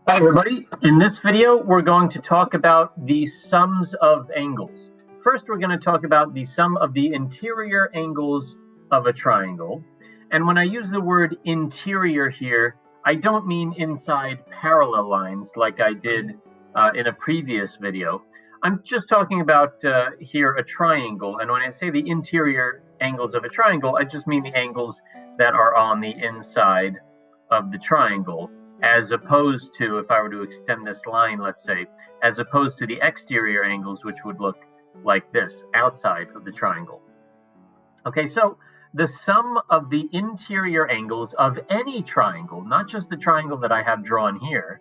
Hi everybody, in this video we're going to talk about the sums of angles. First we're going to talk about the sum of the interior angles of a triangle. And when I use the word interior here, I don't mean inside parallel lines like I did in a previous video. I'm just talking about here a triangle, and when I say the interior angles of a triangle, I just mean the angles that are on the inside of the triangle, as opposed to, if I were to extend this line, let's say, as opposed to the exterior angles, which would look like this, outside of the triangle. Okay, so the sum of the interior angles of any triangle, not just the triangle that I have drawn here,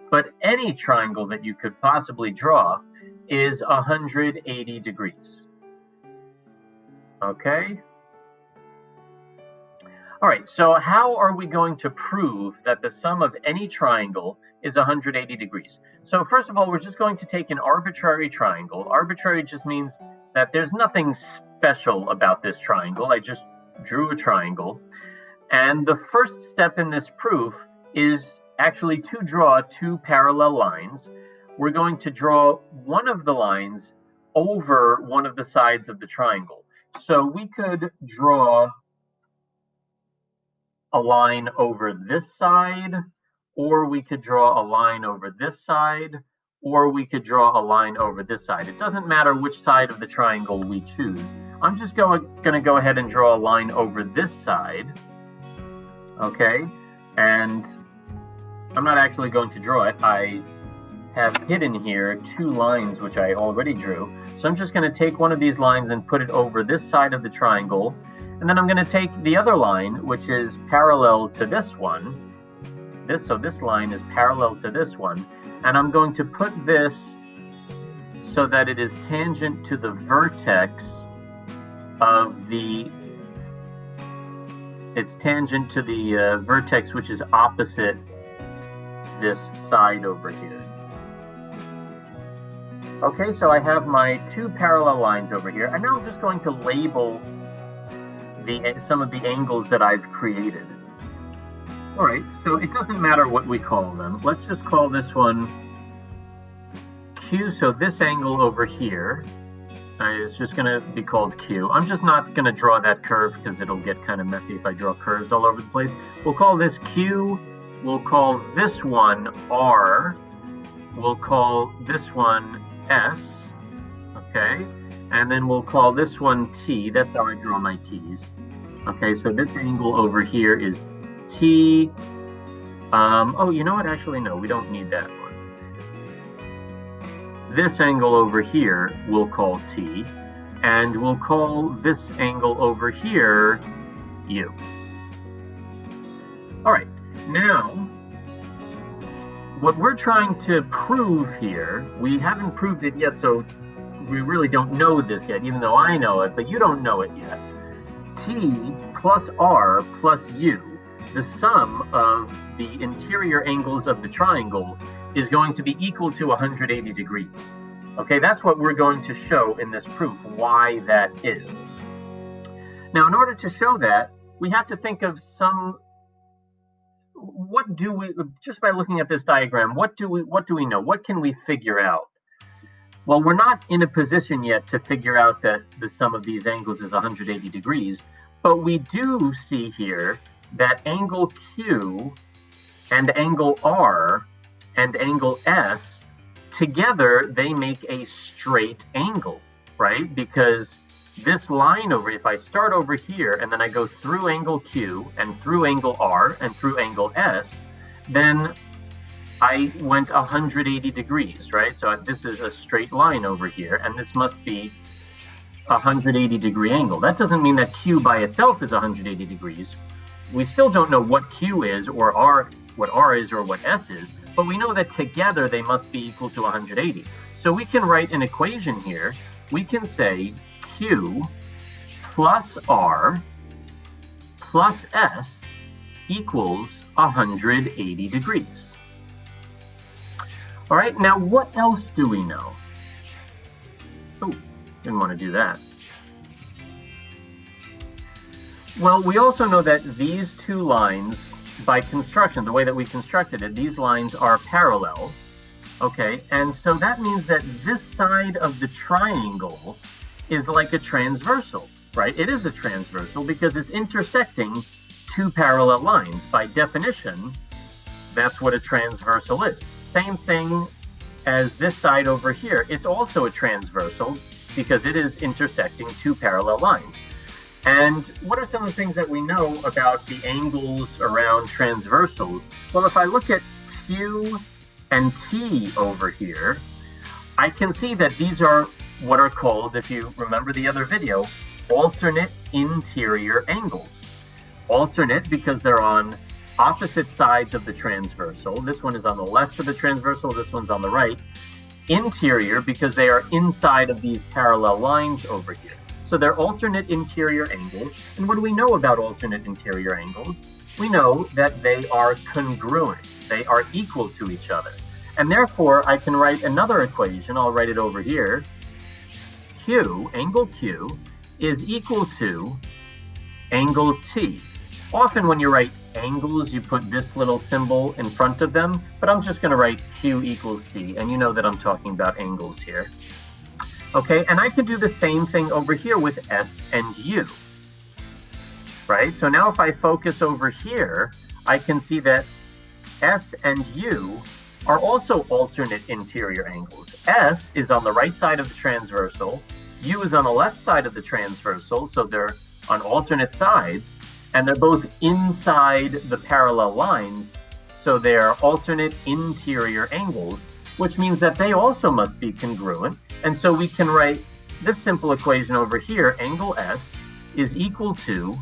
but any triangle that you could possibly draw, is 180 degrees. Okay? All right, so how are we going to prove that the sum of any triangle is 180 degrees? So first of all, we're just going to take an arbitrary triangle. Arbitrary just means that there's nothing special about this triangle. I just drew a triangle. And the first step in this proof is actually to draw two parallel lines. We're going to draw one of the lines over one of the sides of the triangle. So we could draw a line over this side, or we could draw a line over this side, or we could draw a line over this side. It doesn't matter which side of the triangle we choose. I'm just going to go ahead and draw a line over this side, okay? And I'm not actually going to draw it. I have hidden here two lines which I already drew. So I'm just going to take one of these lines and put it over this side of the triangle. And then I'm going to take the other line, which is parallel to this one. So this line is parallel to this one. And I'm going to put this so that it is tangent to the vertex of the, it's tangent to the vertex which is opposite this side over here. Okay, so I have my two parallel lines over here. And now I'm just going to label some of the angles that I've created. All right, so it doesn't matter what we call them. Let's just call this one Q. So this angle over here is just going to be called Q. I'm just not going to draw that curve because it'll get kind of messy if I draw curves all over the place. We'll call this Q. We'll call this one R. We'll call this one S. Okay. And then we'll call this one T. That's how I draw my T's. Okay, so this angle over here is T. Oh, you know what? Actually, no, we don't need that one. This angle over here we'll call T. And we'll call this angle over here U. All right, now, what we're trying to prove here, we haven't proved it yet, so we really don't know this yet, even though I know it, but you don't know it yet. T plus R plus U, the sum of the interior angles of the triangle, is going to be equal to 180 degrees. Okay, that's what we're going to show in this proof, why that is. Now, in order to show that, we have to think of what do we, just by looking at this diagram, what do we know? What can we figure out? Well, we're not in a position yet to figure out that the sum of these angles is 180 degrees, but we do see here that angle Q and angle R and angle S, together they make a straight angle, right? Because this line over, if I start over here and then I go through angle Q and through angle R and through angle S, then I went 180 degrees, right? So this is a straight line over here, and this must be a 180 degree angle. That doesn't mean that Q by itself is 180 degrees. We still don't know what Q is or what R is or what S is, but we know that together they must be equal to 180. So we can write an equation here. We can say Q plus R plus S equals 180 degrees. All right, now what else do we know? Oh, didn't want to do that. Well, we also know that these two lines by construction, the way that we constructed it, these lines are parallel. Okay, and so that means that this side of the triangle is like a transversal, right? It is a transversal because it's intersecting two parallel lines. By definition, that's what a transversal is. Same thing as this side over here. It's also a transversal because it is intersecting two parallel lines. And what are some of the things that we know about the angles around transversals? Well, if I look at Q and T over here, I can see that these are what are called, if you remember the other video, alternate interior angles. Alternate because they're on opposite sides of the transversal. This one is on the left of the transversal, this one's on the right. Interior because they are inside of these parallel lines over here. So they're alternate interior angles. And what do we know about alternate interior angles? We know that they are congruent. They are equal to each other. And therefore, I can write another equation. I'll write it over here. Q, angle Q, is equal to angle T. Often when you write angles, you put this little symbol in front of them, but I'm just going to write Q equals T, and you know that I'm talking about angles here. Okay, and I can do the same thing over here with S and U. Right? So now if I focus over here, I can see that S and U are also alternate interior angles. S is on the right side of the transversal, U is on the left side of the transversal, so they're on alternate sides, and they're both inside the parallel lines, so they're alternate interior angles, which means that they also must be congruent. And so we can write this simple equation over here, angle S is equal to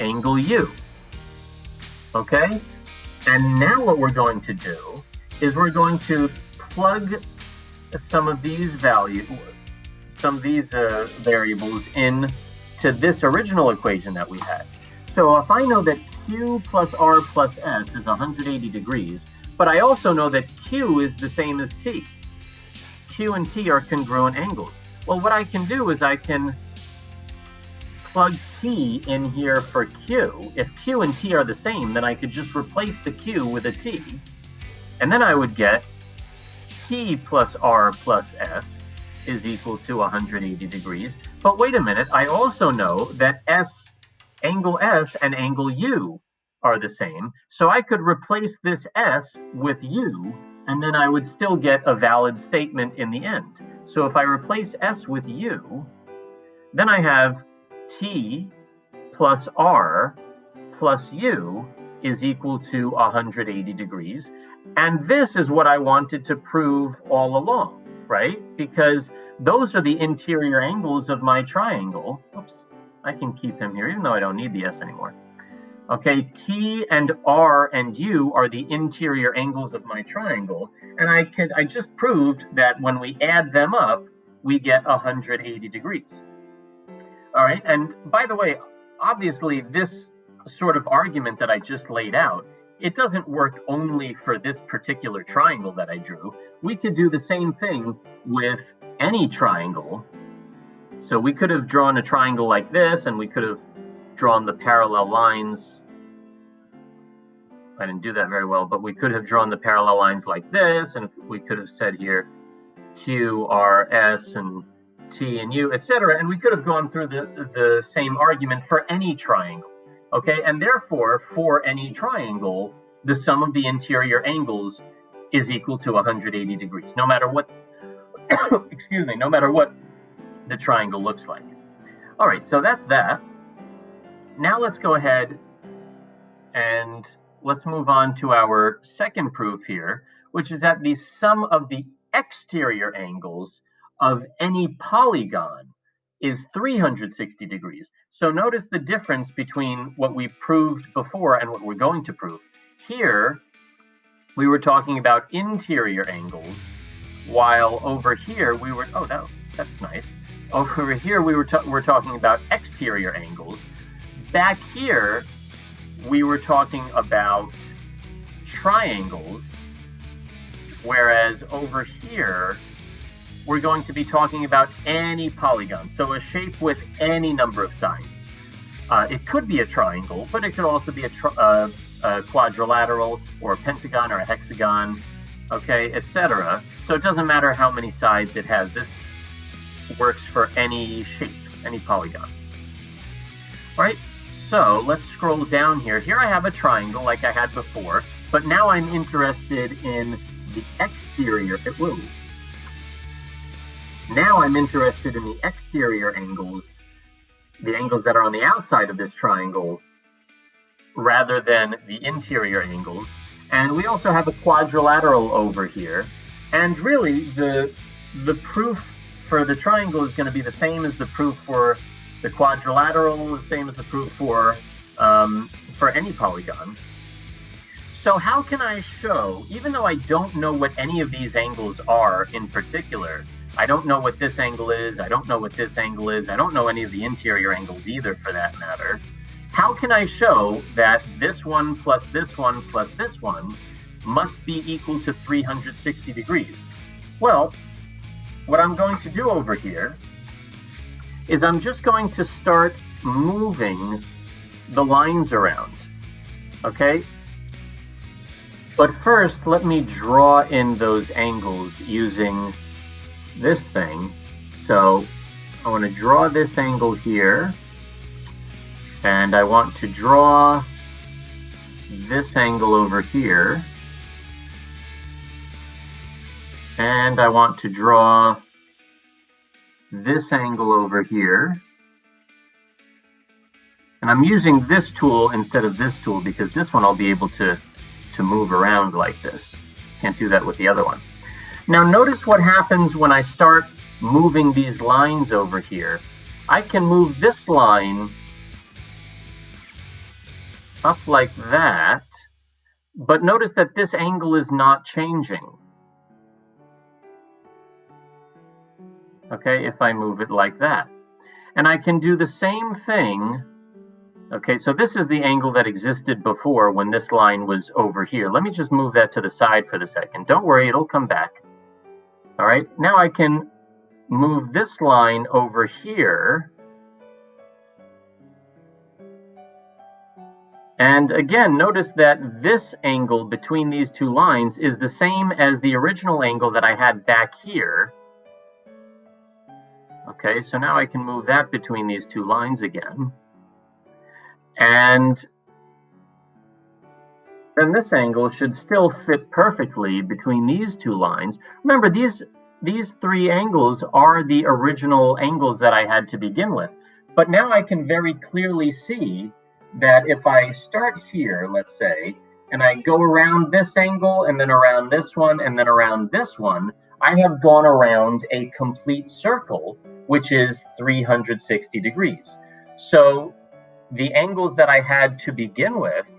angle U. Okay? And now what we're going to do is we're going to plug some of these variables in to this original equation that we had. So if I know that Q plus R plus S is 180 degrees, but I also know that Q is the same as T. Q and T are congruent angles. Well, what I can do is I can plug T in here for Q. If Q and T are the same, then I could just replace the Q with a T. And then I would get T plus R plus S is equal to 180 degrees. But wait a minute, I also know that angle S and angle U are the same. So I could replace this S with U, and then I would still get a valid statement in the end. So if I replace S with U, then I have T plus R plus U is equal to 180 degrees. And this is what I wanted to prove all along, right? Because those are the interior angles of my triangle. Oops, I can keep him here, even though I don't need the S anymore. Okay, T and R and U are the interior angles of my triangle. And I just proved that when we add them up, we get 180 degrees. All right, and by the way, obviously this sort of argument that I just laid out, it doesn't work only for this particular triangle that I drew. We could do the same thing with any triangle. So we could have drawn a triangle like this, and we could have drawn the parallel lines. I didn't do that very well, but we could have drawn the parallel lines like this, and we could have said here Q, R, S, and T and U, etc. And we could have gone through the same argument for any triangle. Okay, and therefore, for any triangle, the sum of the interior angles is equal to 180 degrees, no matter what, excuse me, no matter what the triangle looks like. All right, so that's that. Now let's go ahead and let's move on to our second proof here, which is that the sum of the exterior angles of any polygon is 360 degrees. So notice the difference between what we proved before and what we're going to prove. Here, we were talking about interior angles, while over here we were, oh, no, that's nice. Over here we're talking about exterior angles. Back here, we were talking about triangles, whereas over here, we're going to be talking about any polygon, so a shape with any number of sides. It could be a triangle, but it could also be a quadrilateral or a pentagon or a hexagon, okay, etc. So it doesn't matter how many sides it has. This works for any shape, any polygon. All right, so let's scroll down here. Here I have a triangle like I had before, but now I'm interested in the exterior. Now I'm interested in the exterior angles, the angles that are on the outside of this triangle, rather than the interior angles. And we also have a quadrilateral over here. And really, the proof for the triangle is going to be the same as the proof for the quadrilateral, the same as the proof for any polygon. So how can I show, even though I don't know what any of these angles are in particular, I don't know what this angle is, I don't know what this angle is, I don't know any of the interior angles either for that matter, how can I show that this one plus this one plus this one must be equal to 360 degrees? Well, what I'm going to do over here is I'm just going to start moving the lines around, okay? But first, let me draw in those angles using this thing. So I want to draw this angle here, and I want to draw this angle over here, and I want to draw this angle over here. And I'm using this tool instead of this tool because this one I'll be able to move around like this. Can't do that with the other one. Now notice what happens when I start moving these lines over here. I can move this line up like that, but notice that this angle is not changing. Okay, if I move it like that. And I can do the same thing. Okay, so this is the angle that existed before when this line was over here. Let me just move that to the side for the second. Don't worry, it'll come back. All right, now I can move this line over here. And again, notice that this angle between these two lines is the same as the original angle that I had back here. Okay, so now I can move that between these two lines again. And then this angle should still fit perfectly between these two lines. Remember, these three angles are the original angles that I had to begin with. But now I can very clearly see that if I start here, let's say, and I go around this angle and then around this one and then around this one, I have gone around a complete circle, which is 360 degrees. So the angles that I had to begin with,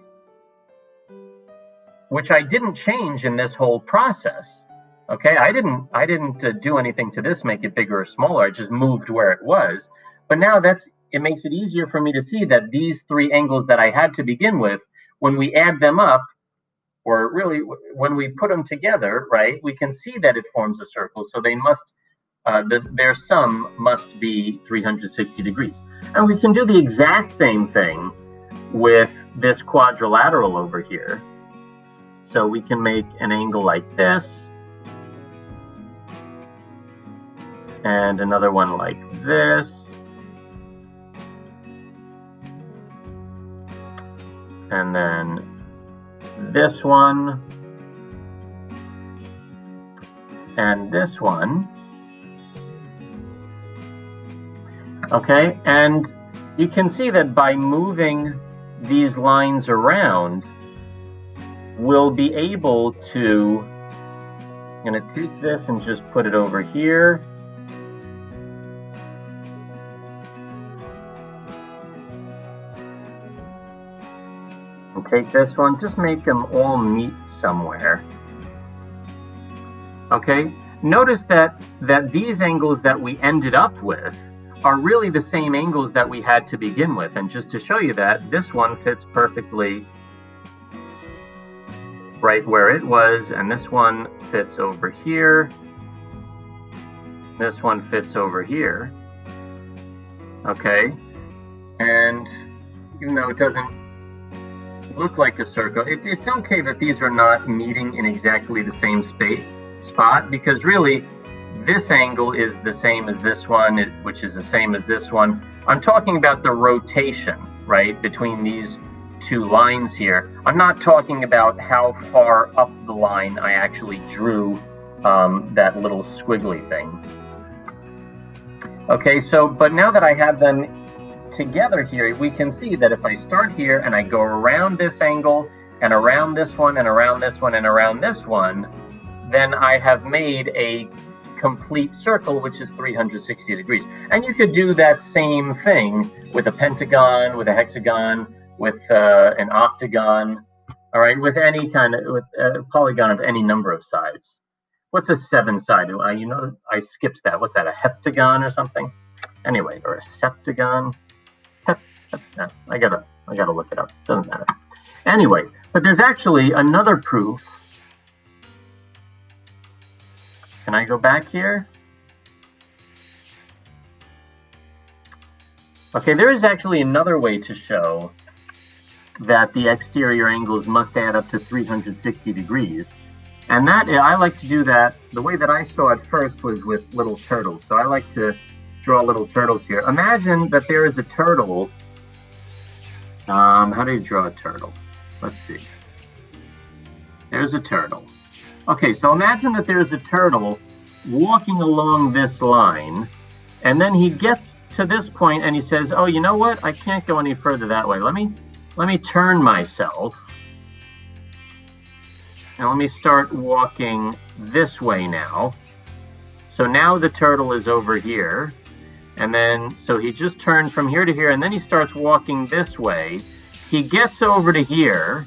which I didn't change in this whole process, okay? I didn't do anything to this, make it bigger or smaller. I just moved where it was. But now it makes it easier for me to see that these three angles that I had to begin with, when we add them up, or really when we put them together, right, we can see that it forms a circle. So they must, their sum must be 360 degrees. And we can do the exact same thing with this quadrilateral over here. So we can make an angle like this, and another one like this, and then this one, and this one. Okay, and you can see that by moving these lines around, we'll be able to, I'm going to take this and just put it over here. And take this one, just make them all meet somewhere. Okay, notice that these angles that we ended up with are really the same angles that we had to begin with. And just to show you that, this one fits perfectly right where it was, and this one fits over here. This one fits over here. Okay, and even though it doesn't look like a circle. It's okay that these are not meeting in exactly the same spot, because really this angle is the same as this one, which is the same as this one. I'm talking about the rotation, right, between these two lines here. I'm not talking about how far up the line I actually drew that little squiggly thing. Okay, so, but now that I have them together here, we can see that if I start here and I go around this angle and around this one and around this one and around this one, then I have made a complete circle, which is 360 degrees. And you could do that same thing with a pentagon, with a hexagon, with an octagon, all right, with any kind of, with a polygon of any number of sides. What's a 7-sided? You know, I skipped that. What's that, a heptagon or something? Anyway, or a septagon? I gotta look it up. Doesn't matter. Anyway, but there's actually another proof. Can I go back here? Okay, there is actually another way to show that the exterior angles must add up to 360 degrees. And that, I like to do that, the way that I saw it first was with little turtles. So I like to draw little turtles here. Imagine that there is a turtle. How do you draw a turtle? Let's see. There's a turtle. Okay, so imagine that there's a turtle walking along this line, and then he gets to this point and he says, oh, you know what? I can't go any further that way. Let me turn myself. And let me start walking this way now. So now the turtle is over here. And then, so he just turned from here to here, and then he starts walking this way. He gets over to here.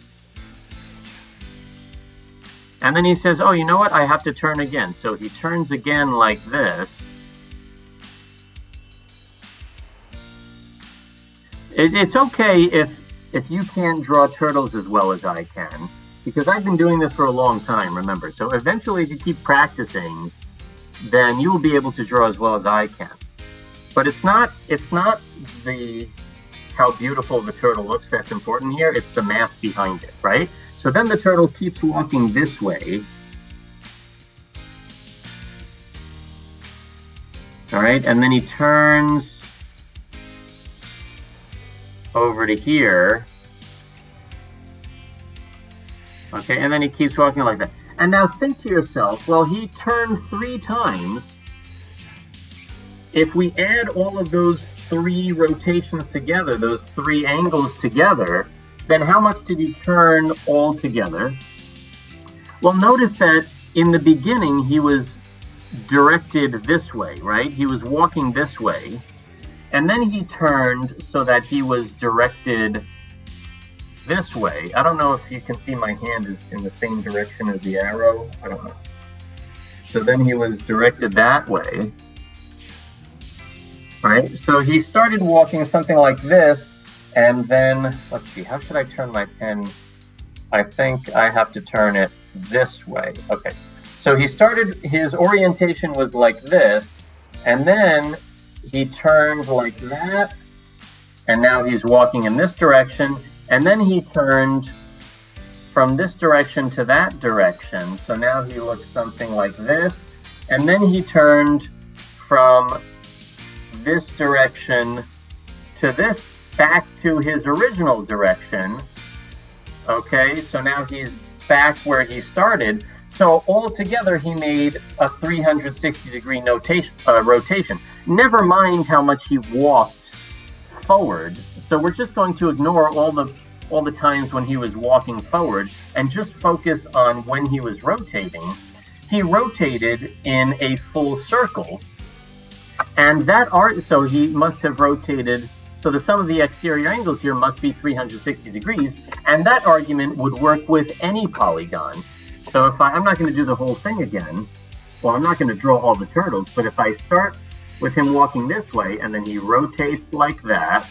And then he says, oh, you know what? I have to turn again. So he turns again like this. It's okay if you can't draw turtles as well as I can, because I've been doing this for a long time, remember. So eventually, if you keep practicing, then you will be able to draw as well as I can. But it's not the how beautiful the turtle looks that's important here. It's the math behind it, right? So then the turtle keeps walking this way. All right, and then he turns over to here. Okay, and then he keeps walking like that. And now think to yourself, well, he turned 3 times. If we add all of those 3 rotations together, those 3 angles together, then how much did he turn all together? Well, notice that in the beginning, he was directed this way, right? He was walking this way. And then he turned so that he was directed this way. I don't know if you can see my hand is in the same direction as the arrow. I don't know. So then he was directed that way. Right? So he started walking something like this, and then, let's see, how should I turn my pen? I think I have to turn it this way. Okay. So he started, his orientation was like this, and then he turned like that, and now he's walking in this direction. And then he turned from this direction to that direction. So now he looks something like this. And then he turned from this direction to this, back to his original direction. Okay, so now he's back where he started. So altogether, he made a 360-degree rotation. Never mind how much he walked forward. So we're just going to ignore all the times when he was walking forward and just focus on when he was rotating. He rotated in a full circle, and so he must have rotated. So the sum of the exterior angles here must be 360 degrees, and that argument would work with any polygon. So if I'm not going to do the whole thing again, well, I'm not going to draw all the turtles, but if I start with him walking this way, and then he rotates like that,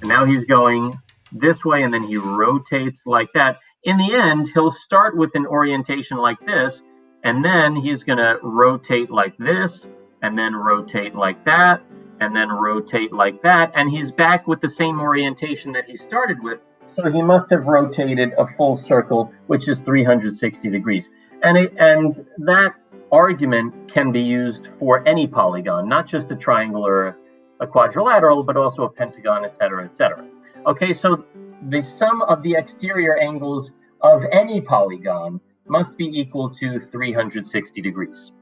and now he's going this way, and then he rotates like that. In the end, he'll start with an orientation like this, and then he's going to rotate like this, and then rotate like that, and then rotate like that, and he's back with the same orientation that he started with So he must have rotated a full circle, which is 360 degrees. And that argument can be used for any polygon, not just a triangle or a quadrilateral, but also a pentagon, etc., etc. Okay, so the sum of the exterior angles of any polygon must be equal to 360 degrees.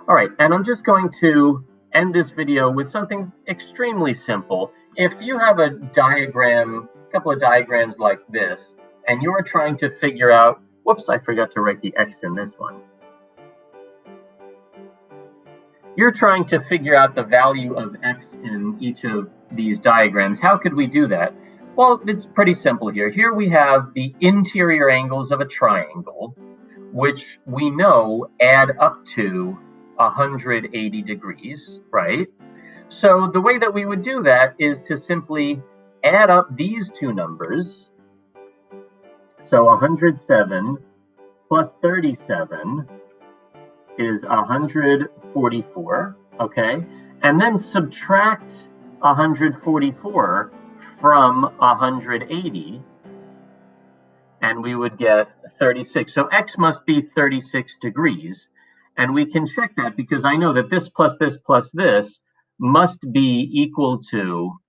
All right, and I'm just going to end this video with something extremely simple. If you have a diagram, a couple of diagrams like this, and you're trying to figure out, whoops, I forgot to write the X in this one. You're trying to figure out the value of X in each of these diagrams. How could we do that? Well, it's pretty simple here. Here we have the interior angles of a triangle, which we know add up to 180 degrees, right? So the way that we would do that is to simply add up these two numbers. So 107 plus 37 is 144, okay? And then subtract 144 from 180, and we would get 36. So X must be 36 degrees. And we can check that because I know that this plus this must be equal to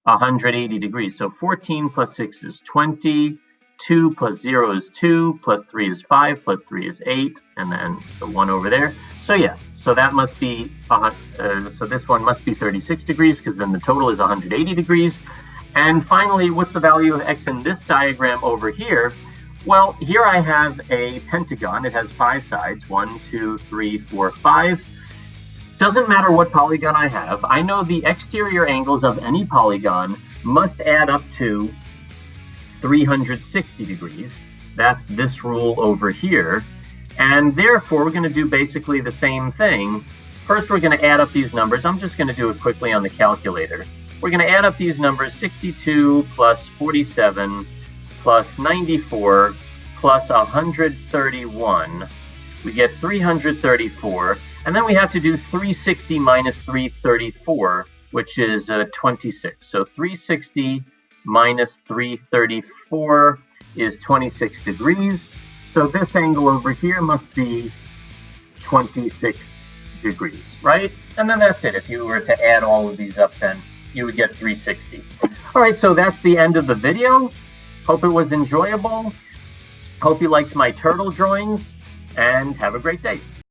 180 degrees. So 14 plus 6 is 20, 2 plus 0 is 2, plus 3 is 5, plus 3 is 8, and then the 1 over there. So yeah, so that must be, so this one must be 36 degrees because then the total is 180 degrees. And finally, what's the value of X in this diagram over here? Well, here I have a pentagon. It has 5 sides, 1, 2, 3, 4, 5. Doesn't matter what polygon I have. I know the exterior angles of any polygon must add up to 360 degrees. That's this rule over here. And therefore, we're going to do basically the same thing. First, we're going to add up these numbers. I'm just going to do it quickly on the calculator. We're going to add up these numbers, 62 plus 47 plus 94 plus 131. We get 334. And then we have to do 360 minus 334, which is 26. So 360 minus 334 is 26 degrees. So this angle over here must be 26 degrees, right? And then that's it. If you were to add all of these up, then you would get 360. All right, so that's the end of the video. Hope it was enjoyable. Hope you liked my turtle drawings, and have a great day.